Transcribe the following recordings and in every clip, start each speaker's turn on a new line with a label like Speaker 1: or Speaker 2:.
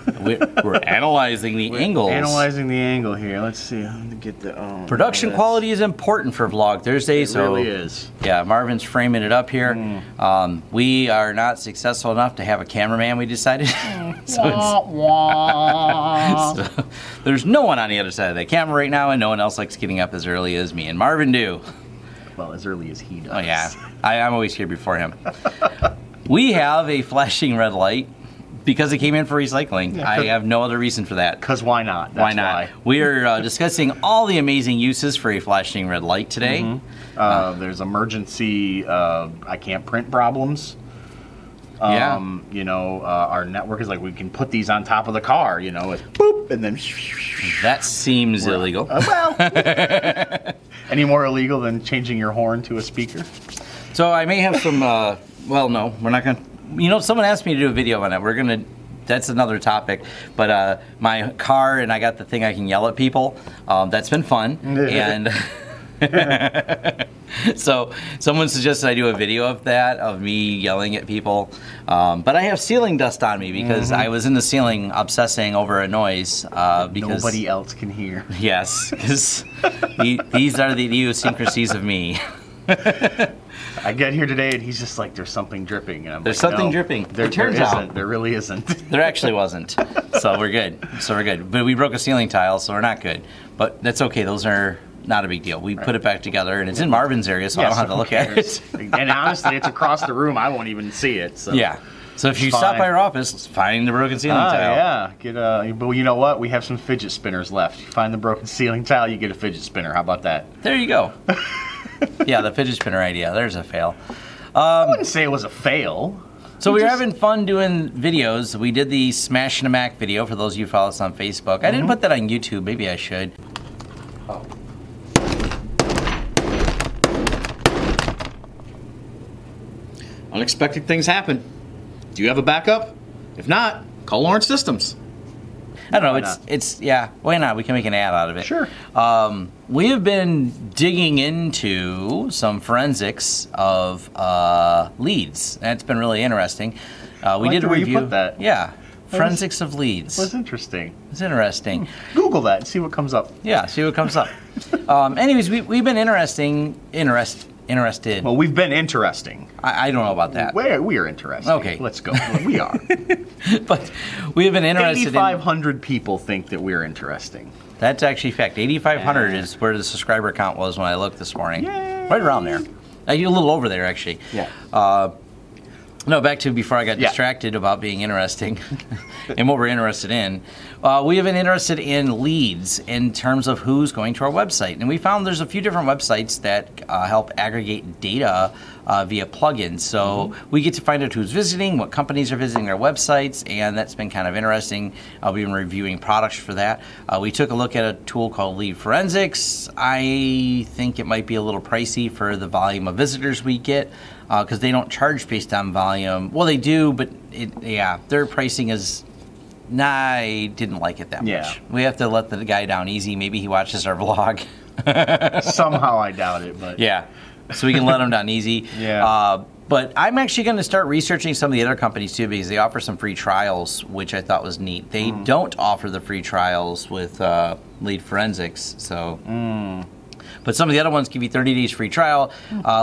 Speaker 1: We're analyzing the angles.
Speaker 2: Analyzing the angle here. Let's see. I'm gonna get the
Speaker 1: Production quality is important for Vlog Thursday.
Speaker 2: It really is.
Speaker 1: Yeah, Marvin's framing it up here. We are not successful enough to have a cameraman, we decided. So there's no one on the other side of the camera right now, and no one else likes getting up as early as me and Marvin do.
Speaker 2: Well, as early as he does.
Speaker 1: Oh yeah, I'm always here before him. We have a flashing red light because it came in for recycling. Yeah, I have no other reason for that.
Speaker 2: Because why not?
Speaker 1: Why not? We are discussing all the amazing uses for a flashing red light today.
Speaker 2: There's emergency, I can't print problems. You know, our network is like, we can put these on top of the car, you know, it's boop, and then...
Speaker 1: That seems illegal.
Speaker 2: Well, any more illegal than changing your horn to a speaker?
Speaker 1: So I may have some, well, no, we're not going to... You know, someone asked me to do a video on it. We're going to... That's another topic. But my car, and I got the thing I can yell at people. That's been fun. And... So someone suggested I do a video of that, of me yelling at people, but I have ceiling dust on me because I was in the ceiling obsessing over a noise because
Speaker 2: nobody else can hear.
Speaker 1: Yes, because these are the idiosyncrasies of me.
Speaker 2: I get here today and he's just like, there's something dripping, and I'm
Speaker 1: there's
Speaker 2: like,
Speaker 1: something
Speaker 2: no,
Speaker 1: dripping.
Speaker 2: There isn't. There really isn't.
Speaker 1: There actually wasn't. So we're good. But we broke a ceiling tile, so we're not good. But that's okay. Those are not a big deal. We put it back together, and it's in Marvin's area, so I don't have to look at it.
Speaker 2: And honestly, it's across the room. I won't even see it. So.
Speaker 1: Yeah. So if you stop by our office, find the broken ceiling tile.
Speaker 2: Yeah. But you know what? We have some fidget spinners left. You find the broken ceiling tile, you get a fidget spinner. How about that?
Speaker 1: There you go. Yeah, the fidget spinner idea. There's a fail.
Speaker 2: I wouldn't say it was a fail.
Speaker 1: So we were having fun doing videos. We did the Smashing a Mac video, for those of you who follow us on Facebook. I didn't put that on YouTube. Maybe I should. Oh.
Speaker 3: Unexpected things happen. Do you have a backup? If not, call Lawrence Systems.
Speaker 1: I don't know. Yeah. Why not? We can make an ad out of it.
Speaker 2: Sure.
Speaker 1: We have been digging into some forensics of leads, and it's been really interesting. We did a review.
Speaker 2: You put that.
Speaker 1: Yeah. Forensics of leads.
Speaker 2: It was interesting.
Speaker 1: It's interesting.
Speaker 2: Google that and see what comes up.
Speaker 1: Yeah. See what comes up. Anyways, we've been interested.
Speaker 2: Well, we've been interesting.
Speaker 1: I don't know about that.
Speaker 2: We are interesting.
Speaker 1: Okay.
Speaker 2: Let's go. We are.
Speaker 1: But we have been interested
Speaker 2: 8,500 people think that we're interesting.
Speaker 1: That's actually fact. 8,500 is where the subscriber count was when I looked this morning.
Speaker 2: Yay.
Speaker 1: Right around there. You're a little over there, actually.
Speaker 2: Yeah.
Speaker 1: No, back to before I got distracted about being interesting and what we're interested in. We have been interested in leads in terms of who's going to our website. And we found there's a few different websites that help aggregate data via plugins. So we get to find out who's visiting, what companies are visiting our websites, and that's been kind of interesting. We've been reviewing products for that. We took a look at a tool called Lead Forensics. I think it might be a little pricey for the volume of visitors we get, because they don't charge based on volume. Well, they do, but their pricing is... I didn't like it that much. We have to let the guy down easy. Maybe he watches our vlog.
Speaker 2: Somehow I doubt it, but...
Speaker 1: Yeah, so we can let him down easy.
Speaker 2: Yeah.
Speaker 1: But I'm actually going to start researching some of the other companies too, because they offer some free trials, which I thought was neat. They don't offer the free trials with Lead Forensics, so... But some of the other ones give you 30 days free trial.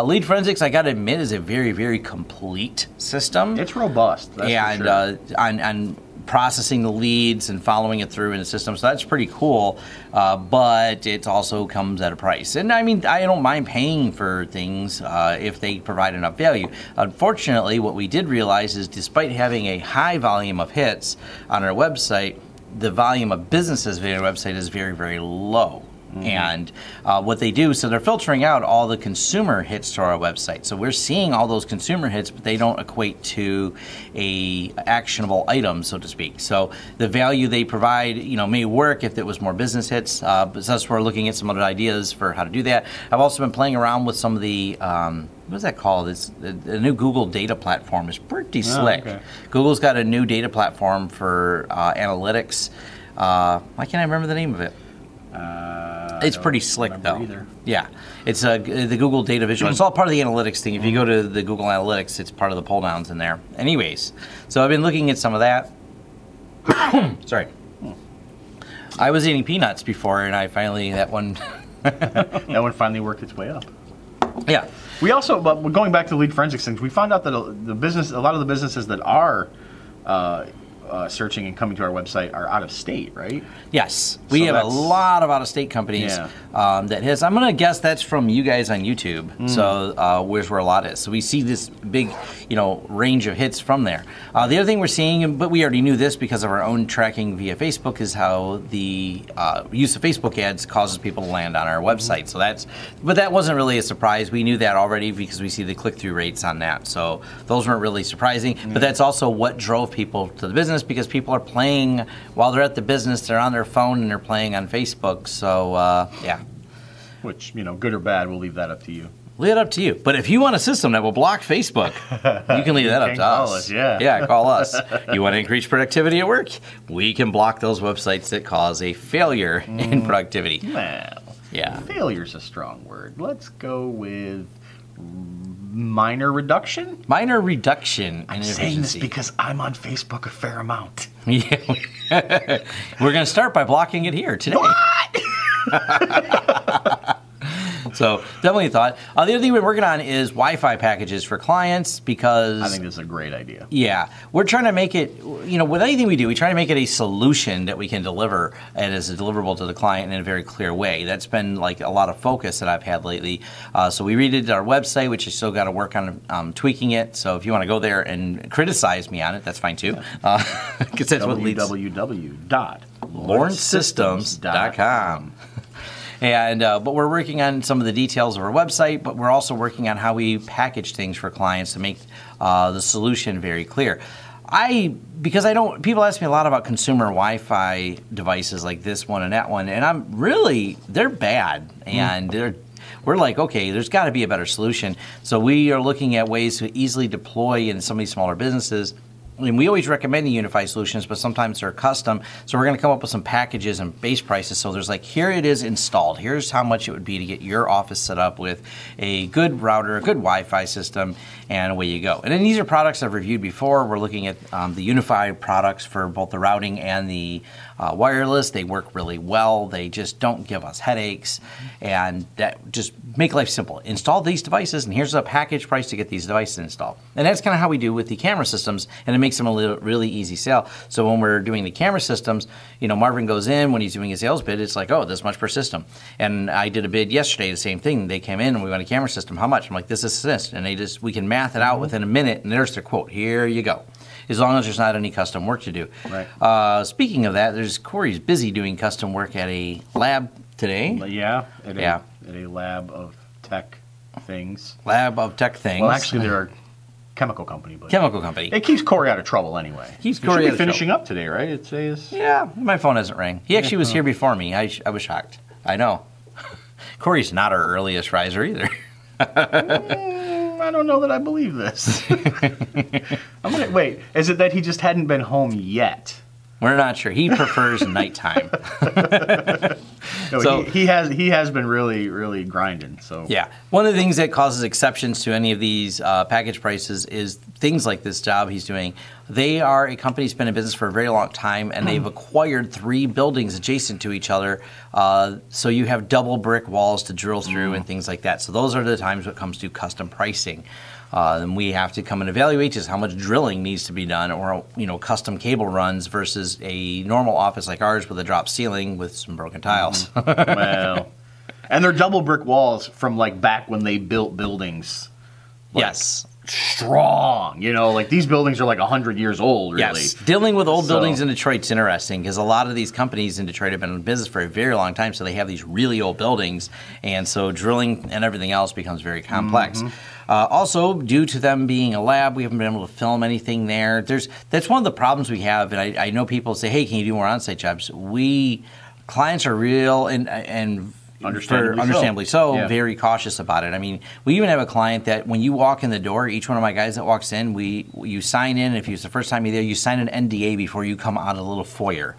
Speaker 1: Lead Forensics, I got to admit, is a very, very complete system.
Speaker 2: It's robust. That's for sure.
Speaker 1: And processing the leads and following it through in the system, so that's pretty cool. But it also comes at a price. And I mean, I don't mind paying for things if they provide enough value. Unfortunately, what we did realize is despite having a high volume of hits on our website, the volume of businesses via our website is very, very low. And what they do, so they're filtering out all the consumer hits to our website. So we're seeing all those consumer hits, but they don't equate to a actionable item, so to speak. So the value they provide, may work if it was more business hits. But that's where we're looking at some other ideas for how to do that. I've also been playing around with some of the what's that called? The new Google data platform is pretty slick. Okay. Google's got a new data platform for analytics. Why can't I remember the name of it? It's pretty slick, though. Either. Yeah, it's the Google Data Visual. It's all part of the analytics thing. If you go to the Google Analytics, it's part of the pull downs in there. Anyways, so I've been looking at some of that. Sorry. I was eating peanuts before, and I finally, that one...
Speaker 2: That one finally worked its way up.
Speaker 1: Yeah.
Speaker 2: We also, but going back to lead forensics things, we found out that a lot of the businesses that are searching and coming to our website are out of state, right?
Speaker 1: Yes, we have a lot of out-of-state companies that hits. I'm going to guess that's from you guys on YouTube. So where's where a lot is. So we see this big, range of hits from there. The other thing we're seeing, but we already knew this because of our own tracking via Facebook, is how the use of Facebook ads causes people to land on our website. So but that wasn't really a surprise. We knew that already because we see the click-through rates on that. So those weren't really surprising. But that's also what drove people to the business, because people are playing while they're at the business. They're on their phone and they're playing on Facebook. So yeah.
Speaker 2: Which, good or bad, we'll leave that up to you.
Speaker 1: Leave it up to you. But if you want a system that will block Facebook, you can leave that up to us.
Speaker 2: Call us, yeah.
Speaker 1: Yeah, call us. You want to increase productivity at work? We can block those websites that cause a failure in productivity.
Speaker 2: Well,
Speaker 1: yeah.
Speaker 2: Failure's a strong word. Let's go with minor reduction?
Speaker 1: Minor reduction
Speaker 2: I'm
Speaker 1: in
Speaker 2: saying
Speaker 1: efficiency.
Speaker 2: this because I'm on Facebook a fair amount.
Speaker 1: Yeah. We're going to start by blocking it here today.
Speaker 2: What?
Speaker 1: So definitely a thought. The other thing we're working on is Wi-Fi packages for clients, because
Speaker 2: I think this is a great idea.
Speaker 1: Yeah, we're trying to make it, with anything we do, we try to make it a solution that we can deliver and is deliverable to the client in a very clear way. That's been like a lot of focus that I've had lately. So we redid our website, which I still got to work on tweaking it. So if you want to go there and criticize me on it, that's fine too. Because that's what leads.
Speaker 2: www.lawrencesystems.com.
Speaker 1: And but we're working on some of the details of our website, but we're also working on how we package things for clients to make the solution very clear. People ask me a lot about consumer Wi-Fi devices like this one and that one, and they're bad, and we're like, okay, there's got to be a better solution. So we are looking at ways to easily deploy in some of these smaller businesses. I mean, we always recommend the UniFi solutions, but sometimes they're custom. So we're going to come up with some packages and base prices. So there's here it is installed. Here's how much it would be to get your office set up with a good router, a good Wi-Fi system, and away you go. And then these are products I've reviewed before. We're looking at the UniFi products for both the routing and the wireless. They work really well. They just don't give us headaches, and that just make life simple. Install these devices, and here's a package price to get these devices installed. And that's kind of how we do with the camera systems, and it makes them a really easy sale. So when we're doing the camera systems, Marvin goes in when he's doing a sales bid. It's like, oh, this much per system. And I did a bid yesterday, the same thing. They came in and we want a camera system. How much? I'm like, this is this, and we can math it out within a minute, and there's their quote. Here you go. As long as there's not any custom work to do.
Speaker 2: Right.
Speaker 1: Speaking of that, Corey's busy doing custom work at a lab today.
Speaker 2: Yeah, at a lab of tech things.
Speaker 1: Lab of tech things.
Speaker 2: Well, actually, they're a chemical company. But
Speaker 1: chemical company.
Speaker 2: It keeps Corey out of trouble anyway.
Speaker 1: Keeps Corey out of
Speaker 2: finishing up today, right? It says.
Speaker 1: Yeah, my phone hasn't rang. He actually was here before me. I was shocked. I know. Corey's not our earliest riser either.
Speaker 2: I don't know that I believe this. Wait, is it that he just hadn't been home yet?
Speaker 1: We're not sure. He prefers nighttime.
Speaker 2: No, so he has been really grinding. So
Speaker 1: yeah, one of the things that causes exceptions to any of these package prices is things like this job he's doing. They are a company that's been in business for a very long time, and they've acquired 3 buildings adjacent to each other. So you have double brick walls to drill through and things like that. So those are the times when it comes to custom pricing. And we have to come and evaluate just how much drilling needs to be done, or custom cable runs versus a normal office like ours with a drop ceiling with some broken tiles.
Speaker 2: Well, and they're double brick walls from back when they built buildings.
Speaker 1: Yes.
Speaker 2: Strong, these buildings are 100 years old, really.
Speaker 1: Yes, dealing with old buildings in Detroit's interesting because a lot of these companies in Detroit have been in business for a very long time, so they have these really old buildings, and so drilling and everything else becomes very complex. Also, due to them being a lab, we haven't been able to film anything there. That's one of the problems we have, and I know people say, hey, can you do more on-site jobs? Clients are real and understandably so,
Speaker 2: yeah.
Speaker 1: Very cautious about it. I mean, we even have a client that when you walk in the door, each one of my guys that walks in, you sign in. If it's the first time you're there, you sign an NDA before you come out of the little foyer.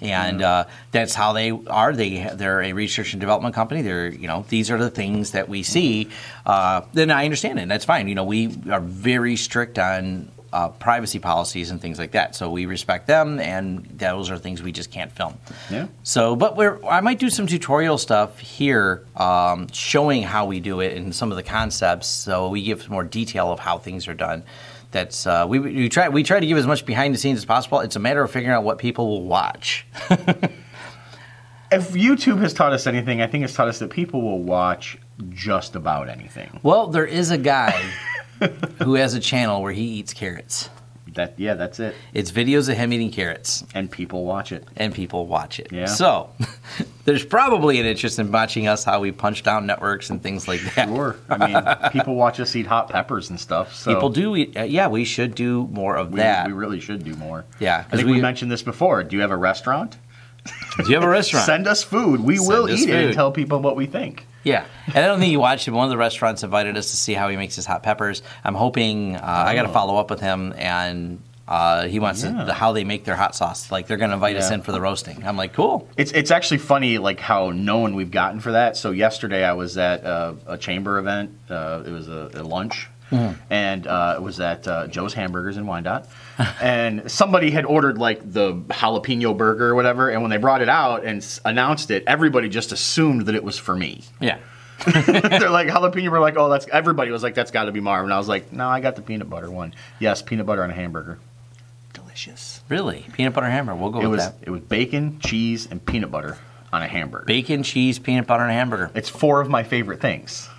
Speaker 1: And that's how they are. They're a research and development company. These are the things that we see. Then I understand it, and that's fine. We are very strict on privacy policies and things like that. So we respect them, and those are things we just can't film.
Speaker 2: Yeah.
Speaker 1: So, but I might do some tutorial stuff here, showing how we do it and some of the concepts. So we give more detail of how things are done. That's we try to give as much behind the scenes as possible. It's a matter of figuring out what people will watch.
Speaker 2: If YouTube has taught us anything, I think it's taught us that people will watch just about anything.
Speaker 1: Well, there is a guy who has a channel where he eats carrots.
Speaker 2: That's it.
Speaker 1: It's videos of him eating carrots.
Speaker 2: And people watch it.
Speaker 1: Yeah.
Speaker 2: Yeah.
Speaker 1: So, there's probably an interest in watching us how we punch down networks and things like that.
Speaker 2: Sure. I mean, people watch us eat hot peppers and stuff. So
Speaker 1: People do eat, yeah, we should do more of that.
Speaker 2: We really should do more.
Speaker 1: Yeah.
Speaker 2: I think we mentioned this before. Do you have a restaurant?
Speaker 1: Do you have a restaurant?
Speaker 2: Send us food. We will eat it and tell people what we think.
Speaker 1: Yeah, and I don't think you watched it. One of the restaurants invited us to see how he makes his hot peppers. I'm hoping I got to follow up with him, and he wants how they make their hot sauce. Like they're going to invite us in for the roasting. I'm like, cool.
Speaker 2: It's actually funny, like how known we've gotten for that. So yesterday I was at a chamber event. It was a lunch. And it was at Joe's Hamburgers in Wyandotte. And somebody had ordered like the jalapeno burger or whatever, and when they brought it out and announced it, everybody just assumed that it was for me.
Speaker 1: Yeah.
Speaker 2: They're like, jalapeno, we're like, oh, that's, everybody was like, that's got to be Marv. And I was like, no, I got the peanut butter one. Yes, peanut butter on a hamburger. Delicious.
Speaker 1: Really? Peanut butter hamburger. We'll go with that.
Speaker 2: It was bacon, cheese, and peanut butter on a hamburger.
Speaker 1: Bacon, cheese, peanut butter, and a hamburger.
Speaker 2: It's 4 of my favorite things.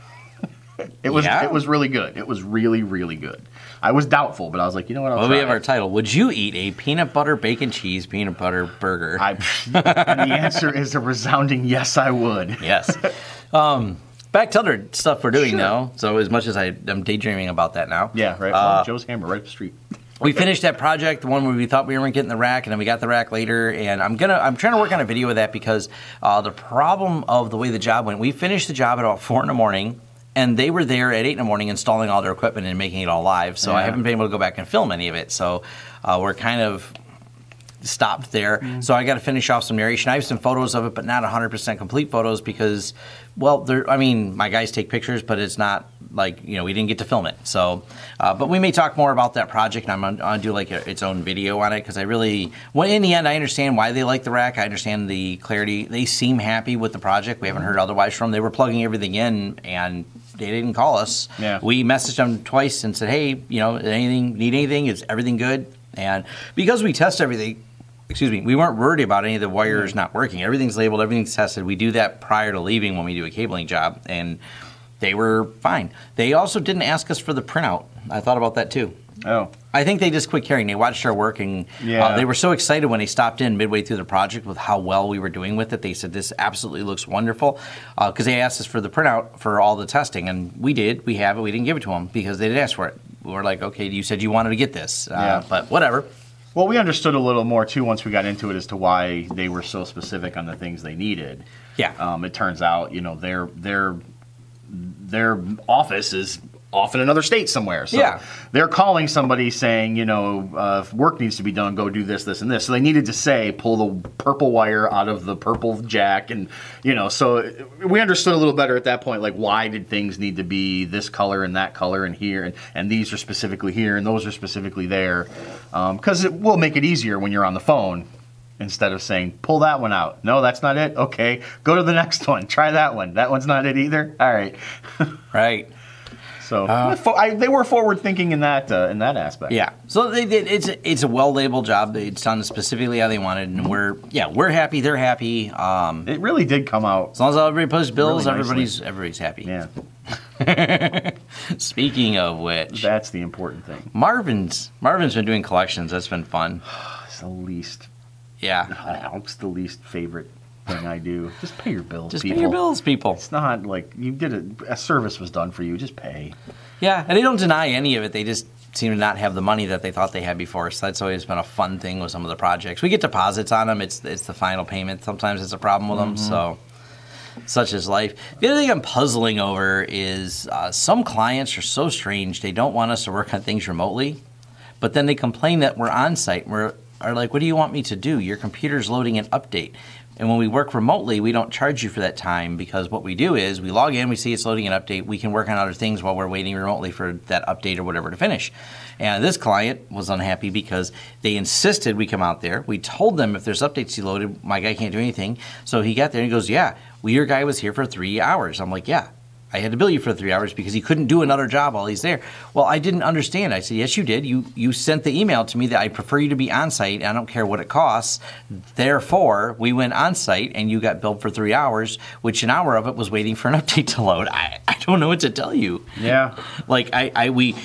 Speaker 2: It was really good. It was really, really good. I was doubtful, but I was like, you know what? I'll try
Speaker 1: we have our title. Would you eat a peanut butter, bacon, cheese, peanut butter burger?
Speaker 2: And the answer is a resounding yes, I would.
Speaker 1: Yes. Back to other stuff we're doing now. So as much as I'm daydreaming about that now.
Speaker 2: Yeah, right. Well, Joe's Hammer, right up the street.
Speaker 1: We finished that project, the one where we thought we weren't getting the rack, and then we got the rack later. And I'm trying to work on a video of that because the problem of the way the job went, we finished the job at about 4 in the morning. And they were there at 8 in the morning installing all their equipment and making it all live. So I haven't been able to go back and film any of it. So we're kind of stopped there. So I got to finish off some narration. I have some photos of it, but not 100% complete photos because, well, my guys take pictures, but it's not like, we didn't get to film it. So, but we may talk more about that project, and I'm going to do like its own video on it because in the end, I understand why they like the rack. I understand the clarity. They seem happy with the project. We haven't heard otherwise from them. They were plugging everything in, and they didn't call us.
Speaker 2: Yeah.
Speaker 1: We messaged them twice and said, hey, need anything? Is everything good? And because we test everything, we weren't worried about any of the wires not working. Everything's labeled, everything's tested. We do that prior to leaving when we do a cabling job, and they were fine. They also didn't ask us for the printout. I thought about that too.
Speaker 2: Oh.
Speaker 1: I think they just quit caring. They watched our work, and they were so excited when they stopped in midway through the project with how well we were doing with it. They said, this absolutely looks wonderful, because they asked us for the printout for all the testing, and we did. We have it. We didn't give it to them because they didn't ask for it. We were like, okay, you said you wanted to get this, but whatever.
Speaker 2: Well, we understood a little more, too, once we got into it as to why they were so specific on the things they needed.
Speaker 1: Yeah.
Speaker 2: It turns out, their office is off in another state somewhere. So they're calling somebody saying, if work needs to be done, go do this, this, and this. So they needed to say, pull the purple wire out of the purple jack. And, so we understood a little better at that point, like, why did things need to be this color and that color and here, and these are specifically here and those are specifically there. Because it will make it easier when you're on the phone. Instead of saying, pull that one out. No, that's not it? Okay, go to the next one. Try that one. That one's not it either? All right.
Speaker 1: Right.
Speaker 2: So they were forward thinking in that aspect.
Speaker 1: Yeah. So it's a well labeled job. It's done specifically how they wanted, and we're happy. They're happy.
Speaker 2: It really did come out.
Speaker 1: As long as everybody posts bills,
Speaker 2: really
Speaker 1: everybody's happy.
Speaker 2: Yeah.
Speaker 1: Speaking of which,
Speaker 2: that's the important thing.
Speaker 1: Marvin's been doing collections. That's been fun.
Speaker 2: It's the least.
Speaker 1: Yeah.
Speaker 2: It's the least favorite thing I do. Just pay your bills,
Speaker 1: Just
Speaker 2: people.
Speaker 1: pay your bills, people.
Speaker 2: It's not like you did a service was done for you. Just pay.
Speaker 1: Yeah, and they don't deny any of it. They just seem to not have the money that they thought they had before. So that's always been a fun thing with some of the projects. We get deposits on them. It's the final payment. Sometimes it's a problem with them. So such is life. The other thing I'm puzzling over is some clients are so strange. They don't want us to work on things remotely, but then they complain that we're on site. are like, what do you want me to do? Your computer's loading an update. And when we work remotely, we don't charge you for that time, because what we do is we log in, we see it's loading an update, we can work on other things while we're waiting remotely for that update or whatever to finish. And this client was unhappy because they insisted we come out there. We told them if there's updates he loaded, my guy can't do anything. So he got there and he goes, yeah, well, your guy was here for 3 hours. I'm like, yeah. I had to bill you for 3 hours because he couldn't do another job while he's there. Well, I didn't understand. I said, yes, you did. You sent the email to me that I prefer you to be on site. I don't care what it costs. Therefore, we went on site and you got billed for 3 hours, which an hour of it was waiting for an update to load. I don't know what to tell you.
Speaker 2: Yeah.
Speaker 1: Like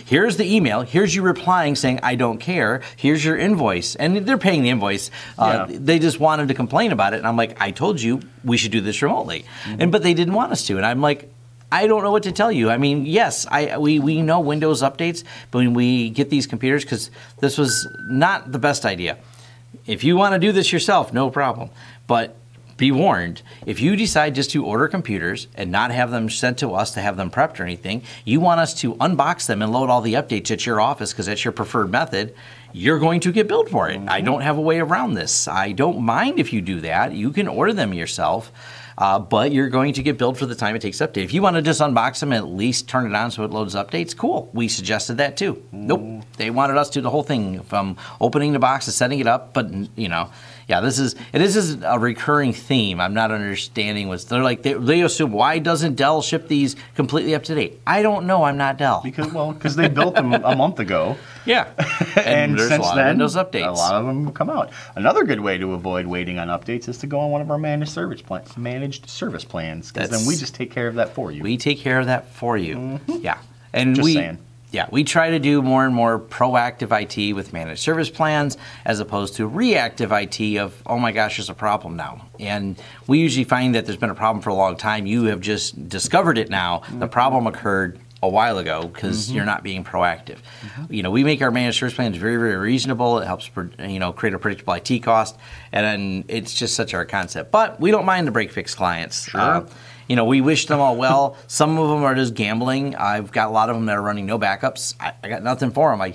Speaker 1: here's the email. Here's you replying saying I don't care. Here's your invoice, and they're paying the invoice. They just wanted to complain about it, and I'm like, I told you we should do this remotely, but they didn't want us to, and I'm like, I don't know what to tell you. I mean, yes, we know Windows updates, but when we get these computers, because this was not the best idea. If you want to do this yourself, no problem. But be warned, if you decide just to order computers and not have them sent to us to have them prepped or anything, you want us to unbox them and load all the updates at your office because that's your preferred method, you're going to get billed for it. I don't have a way around this. I don't mind if you do that. You can order them yourself. But you're going to get billed for the time it takes to update. If you want to just unbox them and at least turn it on so it loads updates, cool. We suggested that too. Nope. They wanted us to do the whole thing from opening the box to setting it up. But, you know, yeah, this is a recurring theme. I'm not understanding what's, they're like, they assume, why doesn't Dell ship these completely up to date? I don't know. I'm not Dell.
Speaker 2: Because they built them a month ago.
Speaker 1: Yeah.
Speaker 2: And
Speaker 1: there's
Speaker 2: since
Speaker 1: a lot
Speaker 2: then,
Speaker 1: of Windows updates.
Speaker 2: A lot of them come out. Another good way to avoid waiting on updates is to go on one of our managed service plans, because then we just take care of that for you.
Speaker 1: We take care of that for you. Yeah. And
Speaker 2: Just saying.
Speaker 1: Yeah, we try to do more and more proactive IT with managed service plans as opposed to reactive IT of, oh my gosh, there's a problem now. And we usually find that there's been a problem for a long time. You have just discovered it now. The problem occurred a while ago because you're not being proactive. You know, we make our managed service plans very, very reasonable. It helps, create a predictable IT cost, and then it's just such our concept. But we don't mind the break-fix clients.
Speaker 2: Sure.
Speaker 1: We wish them all well. Some of them are just gambling. I've got a lot of them that are running no backups. I got nothing for them. I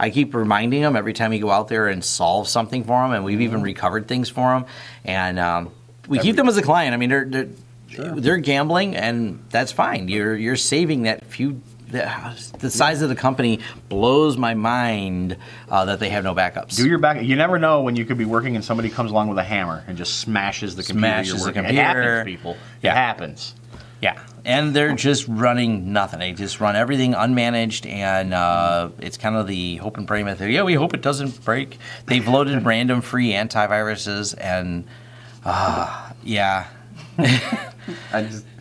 Speaker 1: keep reminding them every time we go out there and solve something for them, and we've even recovered things for them. And we keep them as a client. I mean, they're gambling, and that's fine. You're saving that few. The size of the company blows my mind that they have no backups.
Speaker 2: Do your backup. You never know when you could be working and somebody comes along with a hammer and just smashes the computer you're working. It happens, people.
Speaker 1: Yeah.
Speaker 2: It happens.
Speaker 1: Yeah, and they're just running nothing. They just run everything unmanaged, and it's kind of the hope and pray method. Yeah, we hope it doesn't break. They've loaded random free antiviruses, and yeah.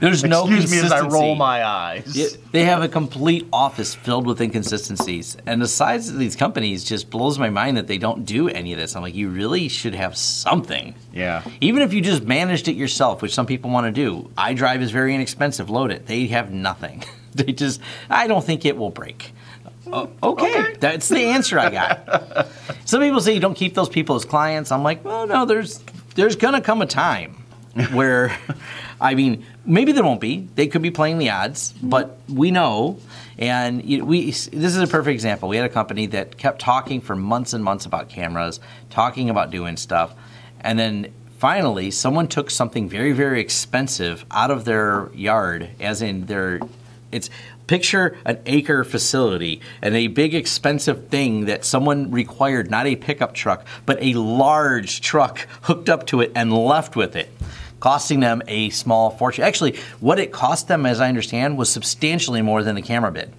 Speaker 1: There's no consistency.
Speaker 2: Excuse me as I roll my eyes.
Speaker 1: They have a complete office filled with inconsistencies. And the size of these companies just blows my mind that they don't do any of this. I'm like, you really should have something.
Speaker 2: Yeah.
Speaker 1: Even if you just managed it yourself, which some people want to do. iDrive is very inexpensive. Load it. They have nothing. I don't think it will break. Okay. That's the answer I got. Some people say you don't keep those people as clients. I'm like, well, no, there's going to come a time where, I mean, maybe there won't be. They could be playing the odds, but we know. And this is a perfect example. We had a company that kept talking for months and months about cameras, talking about doing stuff, and then finally someone took something very, very expensive out of their yard, as in picture an acre facility and a big expensive thing that someone required, not a pickup truck, but a large truck hooked up to it and left with it, costing them a small fortune. Actually, what it cost them, as I understand, was substantially more than the camera bid.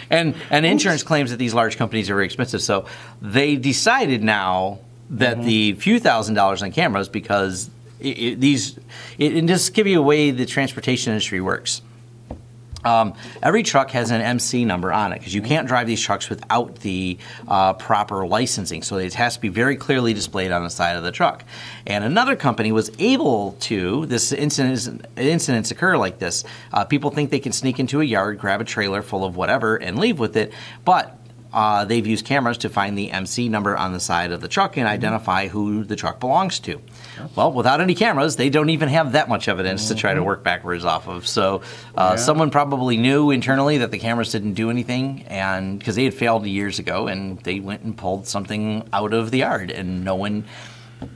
Speaker 1: and insurance claims that these large companies are very expensive, so they decided now that the few $1,000s on cameras, because and just give you a way the transportation industry works. Every truck has an MC number on it because you can't drive these trucks without the proper licensing. So it has to be very clearly displayed on the side of the truck. And another company was able to, incidents occur like this. People think they can sneak into a yard, grab a trailer full of whatever, and leave with it. But they've used cameras to find the MC number on the side of the truck and identify who the truck belongs to. Well, without any cameras, they don't even have that much evidence to try to work backwards off of. So someone probably knew internally that the cameras didn't do anything, and because they had failed years ago, and they went and pulled something out of the yard, and no one...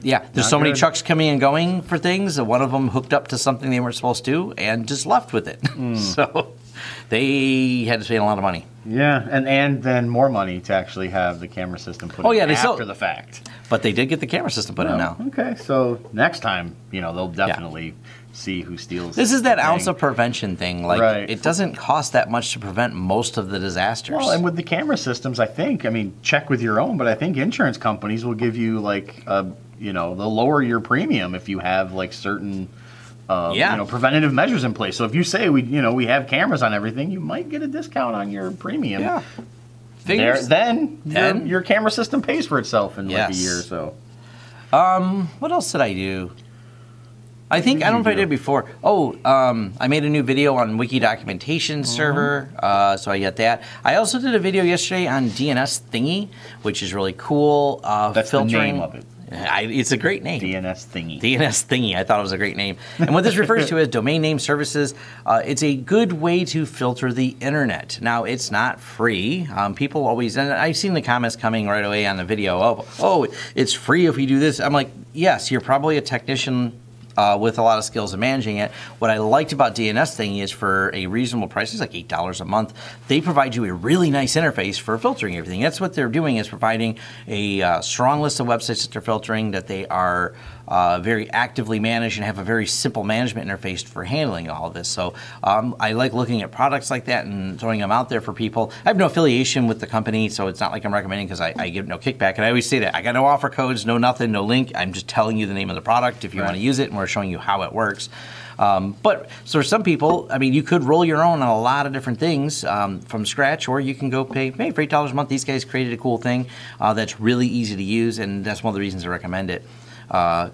Speaker 1: Yeah, there's so many trucks coming and going for things, and one of them hooked up to something they weren't supposed to and just left with it. So they had to spend a lot of money.
Speaker 2: Yeah, and then more money to actually have the camera system put in after the fact.
Speaker 1: But they did get the camera system put in now.
Speaker 2: Okay, so next time, they'll definitely see who steals.
Speaker 1: This is that ounce of prevention thing. Like, it doesn't cost that much to prevent most of the disasters.
Speaker 2: Well, and with the camera systems, I mean, check with your own, but I think insurance companies will give you, like, they'll lower your premium if you have, like, certain... preventative measures in place. So if you say we have cameras on everything, you might get a discount on your premium.
Speaker 1: Yeah.
Speaker 2: Then your camera system pays for itself in like a year or so.
Speaker 1: What else did I do? I don't know if I did before. I made a new video on Wiki Documentation Server, so I got that. I also did a video yesterday on DNS Thingy, which is really cool.
Speaker 2: That's
Speaker 1: filtering.
Speaker 2: The name of it.
Speaker 1: It's a great name.
Speaker 2: DNS Thingy.
Speaker 1: DNS Thingy. I thought it was a great name. And what this refers to as domain name services, it's a good way to filter the internet. Now, it's not free. People always, and I've seen the comments coming right away on the video, it's free if we do this. I'm like, yes, you're probably a technician with a lot of skills in managing it. What I liked about DNS Thingy is for a reasonable price, it's like $8 a month, they provide you a really nice interface for filtering everything. That's what they're doing, is providing a strong list of websites that they're filtering, that they are very actively managed and have a very simple management interface for handling all of this. So I like looking at products like that and throwing them out there for people. I have no affiliation with the company, so it's not like I'm recommending, because I give no kickback. And I always say that. I got no offer codes, no nothing, no link. I'm just telling you the name of the product if you want to use it, and we're showing you how it works. But so for some people, I mean, you could roll your own on a lot of different things from scratch, or you can go pay for $8 a month. These guys created a cool thing that's really easy to use, and that's one of the reasons I recommend it. I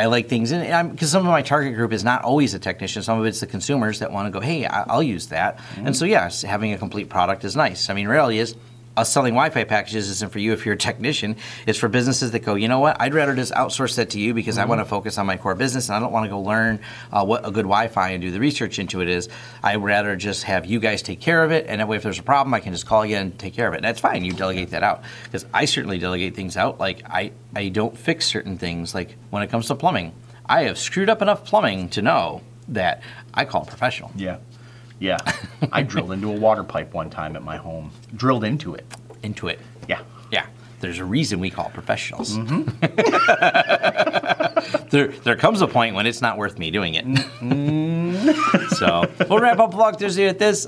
Speaker 1: like things, and because some of my target group is not always a technician. Some of it's the consumers that want to go, hey, I'll use that. And so, yes, having a complete product is nice. I mean, reality is, us selling Wi-Fi packages isn't for you if you're a technician. It's for businesses that go, you know what, I'd rather just outsource that to you because I want to focus on my core business, and I don't want to go learn what a good Wi-Fi and do the research into it is. I'd rather just have you guys take care of it, and that way if there's a problem, I can just call you and take care of it. And that's fine. You delegate that out. Because I certainly delegate things out. Like, I don't fix certain things. Like, when it comes to plumbing, I have screwed up enough plumbing to know that I call a professional.
Speaker 2: Yeah. Yeah. I drilled into a water pipe one time at my home. Drilled into it.
Speaker 1: Into it.
Speaker 2: Yeah.
Speaker 1: Yeah. There's a reason we call professionals. There comes a point when it's not worth me doing it. So we'll wrap up Vlog Thursday with this.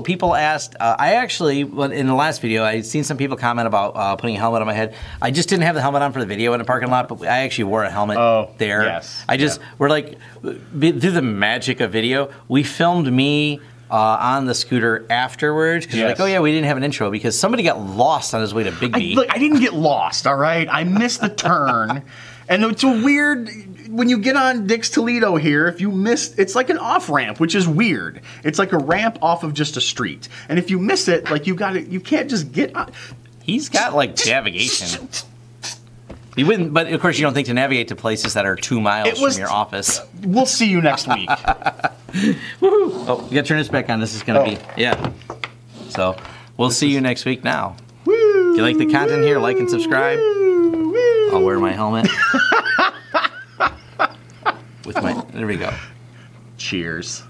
Speaker 1: People asked. I actually, in the last video, I seen some people comment about putting a helmet on my head. I just didn't have the helmet on for the video in the parking lot, but I actually wore a helmet there.
Speaker 2: Yes.
Speaker 1: We're like, through the magic of video, we filmed me on the scooter afterwards, because like, oh yeah, we didn't have an intro because somebody got lost on his way to Bigby.
Speaker 2: Look, I didn't get lost, all right? I missed the turn. And it's a weird, when you get on Dick's Toledo here, if you miss, it's like an off-ramp, which is weird. It's like a ramp off of just a street. And if you miss it, like you can't just get on.
Speaker 1: He's got like navigation. You wouldn't, but of course you don't think to navigate to places that are 2 miles from your office.
Speaker 2: We'll see you next week.
Speaker 1: Woohoo! Oh, you gotta turn this back on. This is gonna be, So, we'll see you next week now.
Speaker 2: Woo!
Speaker 1: If you like the content here, like and subscribe. Woo! I'll wear my helmet. There we go.
Speaker 2: Cheers.